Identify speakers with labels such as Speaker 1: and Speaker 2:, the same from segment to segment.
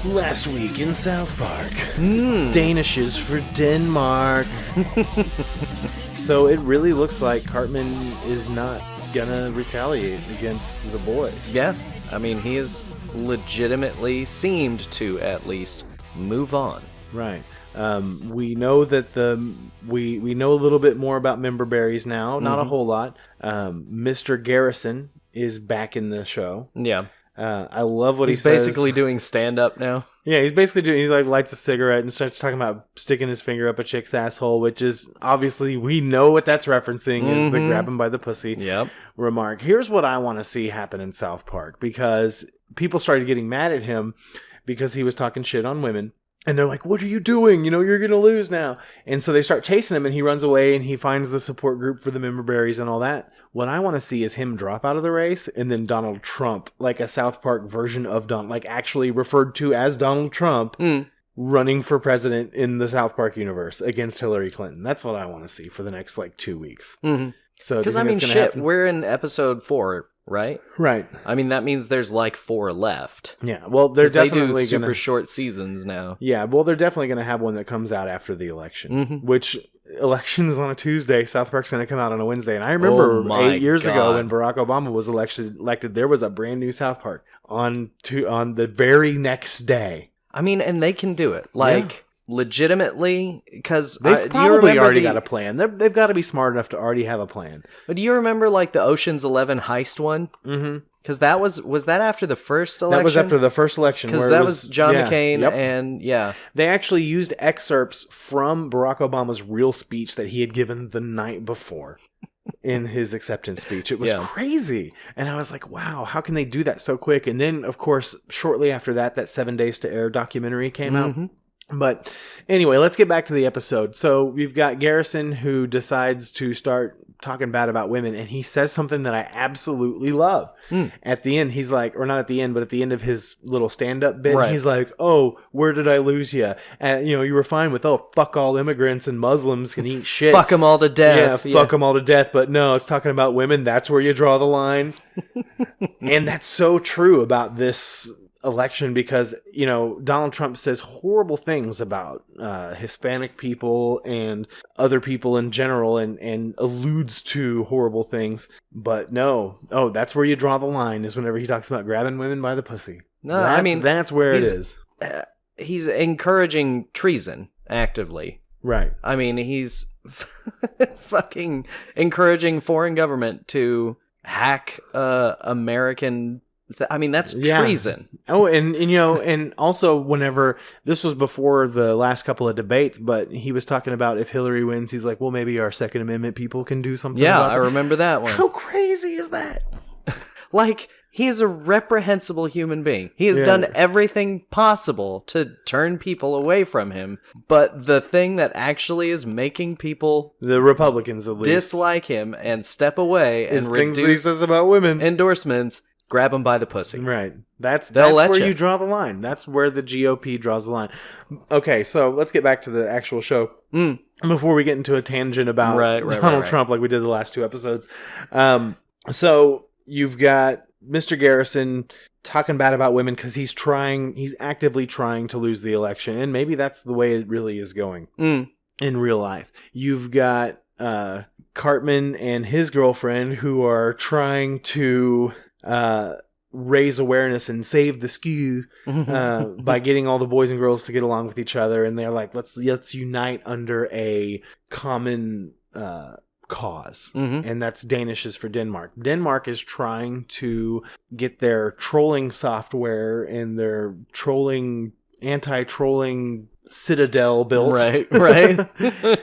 Speaker 1: Last week in South Park, Danishes for Denmark. So it really looks like Cartman is not gonna retaliate against the boys.
Speaker 2: Yeah, I mean, he has legitimately seemed to at least move on.
Speaker 1: Right. We know that we know a little bit more about member berries now. Not a whole lot. Mr. Garrison is back in the show.
Speaker 2: Yeah.
Speaker 1: I love what
Speaker 2: He's
Speaker 1: he says.
Speaker 2: basically doing stand-up now.
Speaker 1: Yeah, he's basically doing. He's like lights a cigarette and starts talking about sticking his finger up a chick's asshole, which is obviously we know what that's referencing is the grab him by the pussy remark. Here's what I want to see happen in South Park, because people started getting mad at him because he was talking shit on women. And they're like, what are you doing? You know, you're going to lose now. And so they start chasing him, and he runs away, and he finds the support group for the member berries and all that. What I want to see is him drop out of the race, and then Donald Trump, like a South Park version of Donald, like actually referred to as Donald Trump, running for president in the South Park universe against Hillary Clinton. That's what I want to see for the next, 2 weeks.
Speaker 2: Mm-hmm.
Speaker 1: So,
Speaker 2: because, I mean, shit, we're in episode 4, right?
Speaker 1: Right.
Speaker 2: I mean, that means there's 4 left.
Speaker 1: Yeah, well, they're definitely
Speaker 2: they do super short seasons now.
Speaker 1: Yeah, well, they're definitely going to have one that comes out after the election, which election is on a Tuesday. South Park's going to come out on a Wednesday. And I remember 8 years ago when Barack Obama was elected, there was a brand new South Park on the very next day.
Speaker 2: I mean, and they can do it. Legitimately, because
Speaker 1: they've probably already got a plan. They've got to be smart enough to already have a plan.
Speaker 2: But do you remember the Ocean's 11 heist one? Mm-hmm. Because that was that after the first election?
Speaker 1: That was after the first election.
Speaker 2: Because that was John McCain and
Speaker 1: they actually used excerpts from Barack Obama's real speech that he had given the night before in his acceptance speech. It was crazy. And I was like, wow, how can they do that so quick? And then, of course, shortly after that 7 Days to Air documentary came out. But anyway, let's get back to the episode. So we've got Garrison, who decides to start talking bad about women, and he says something that I absolutely love. At the end, he's like, or not at the end, but at the end of his little stand-up bit, he's like, oh, where did I lose you? And, you were fine with, fuck all immigrants and Muslims can eat shit.
Speaker 2: Fuck them all to death.
Speaker 1: Yeah, fuck them all to death. But no, it's talking about women. That's where you draw the line. And that's so true about this election, because Donald Trump says horrible things about Hispanic people and other people in general, and alludes to horrible things. But no, that's where you draw the line, is whenever he talks about grabbing women by the pussy. No, I mean, that's where it is.
Speaker 2: He's encouraging treason actively.
Speaker 1: Right.
Speaker 2: I mean, he's fucking encouraging foreign government to hack American. I mean, that's treason.
Speaker 1: Oh, and also whenever, this was before the last couple of debates, but he was talking about if Hillary wins, he's like, well, maybe our Second Amendment people can do something about
Speaker 2: I remember that one.
Speaker 1: How crazy is that?
Speaker 2: He is a reprehensible human being. He has done everything possible to turn people away from him, but the thing that actually is making people,
Speaker 1: the Republicans at least,
Speaker 2: dislike him and step away and reduce
Speaker 1: things that he says about women,
Speaker 2: endorsements. Grab them by the pussy.
Speaker 1: Right. That's where you draw the line. That's where the GOP draws the line. Okay, so let's get back to the actual show. Before we get into a tangent about Donald Trump like we did the last 2 episodes. So you've got Mr. Garrison talking bad about women because he's actively trying to lose the election. And maybe that's the way it really is going in real life. You've got Cartman and his girlfriend who are trying to raise awareness and save the skew by getting all the boys and girls to get along with each other, and they're like, let's unite under a common cause, and that's Danishes for Denmark. Denmark is trying to get their trolling software and their anti-trolling citadel built.
Speaker 2: Right.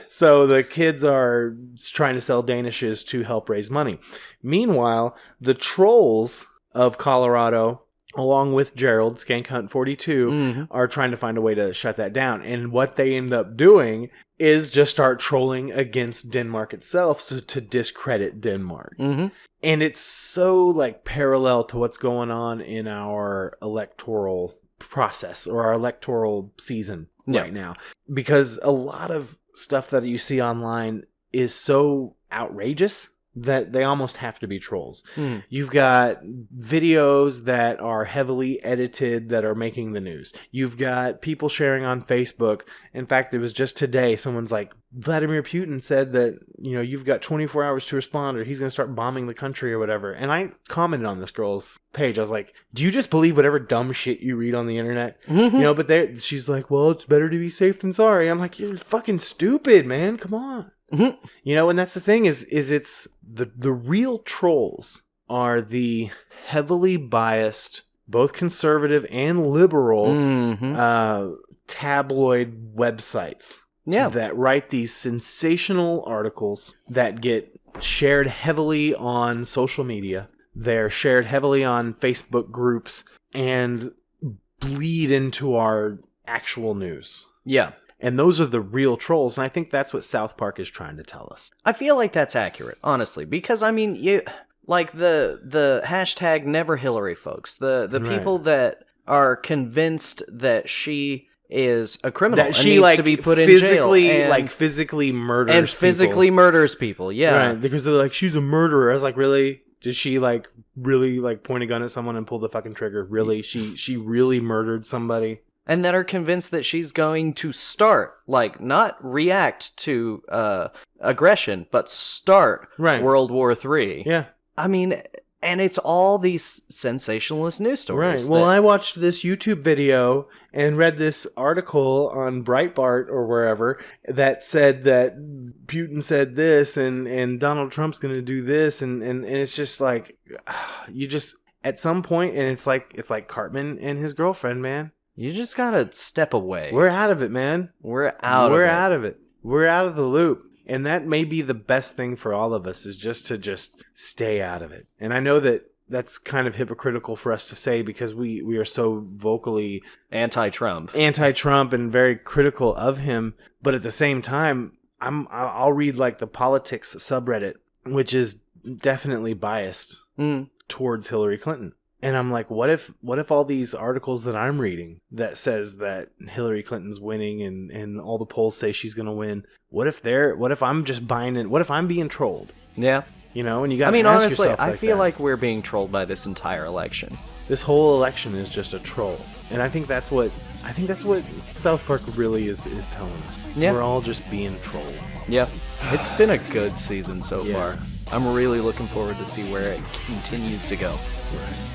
Speaker 1: So the kids are trying to sell Danishes to help raise money. Meanwhile, the trolls of Colorado, along with Gerald, Skank Hunt 42, are trying to find a way to shut that down. And what they end up doing is just start trolling against Denmark itself, so to discredit Denmark. And it's so parallel to what's going on in our electoral process or our electoral season right now, because a lot of stuff that you see online is so outrageous that they almost have to be trolls. You've got videos that are heavily edited that are making the news. You've got people sharing on Facebook. In fact, it was just today, someone's like, Vladimir Putin said that, you've got 24 hours to respond or he's going to start bombing the country or whatever. And I commented on this girl's page. I was like, do you just believe whatever dumb shit you read on the internet? But she's like, well, it's better to be safe than sorry. I'm like, you're fucking stupid, man. Come on. And that's the thing is it's the real trolls are the heavily biased, both conservative and liberal tabloid websites that write these sensational articles that get shared heavily on social media. They're shared heavily on Facebook groups and bleed into our actual news.
Speaker 2: Yeah.
Speaker 1: And those are the real trolls, and I think that's what South Park is trying to tell us.
Speaker 2: I feel like that's accurate, honestly, because, I mean, the hashtag Never Hillary folks, the people that are convinced that she is a criminal
Speaker 1: that she
Speaker 2: and needs to be put in jail.
Speaker 1: Physically murders people.
Speaker 2: And physically murders people, yeah.
Speaker 1: Right, because they're like, she's a murderer. I was like, really? Did she, really, point a gun at someone and pull the fucking trigger? Really? She really murdered somebody?
Speaker 2: And that are convinced that she's going to start, not react to aggression, but start World War III.
Speaker 1: Yeah.
Speaker 2: I mean, and it's all these sensationalist news stories.
Speaker 1: Right. Well, I watched this YouTube video and read this article on Breitbart or wherever that said that Putin said this and Donald Trump's going to do this. And it's just like, you just, at some point, and it's like Cartman and his girlfriend, man.
Speaker 2: You just gotta step away.
Speaker 1: We're out of it, man.
Speaker 2: We're out of it.
Speaker 1: We're out of the loop. And that may be the best thing for all of us is just to stay out of it. And I know that that's kind of hypocritical for us to say because we are so vocally
Speaker 2: anti-Trump
Speaker 1: and very critical of him. But at the same time, I'll read the politics subreddit, which is definitely biased towards Hillary Clinton. And I'm like, what if all these articles that I'm reading that says that Hillary Clinton's winning and all the polls say she's going to win, what if I'm just buying it? What if I'm being trolled?
Speaker 2: Yeah.
Speaker 1: And you got to ask
Speaker 2: honestly,
Speaker 1: yourself
Speaker 2: I feel like we're being trolled by this entire election.
Speaker 1: This whole election is just a troll. And I think that's what South Park really is telling us.
Speaker 2: Yeah.
Speaker 1: We're all just being trolled.
Speaker 2: Yeah. It's been a good season so far. I'm really looking forward to see where it continues to go.
Speaker 1: Right.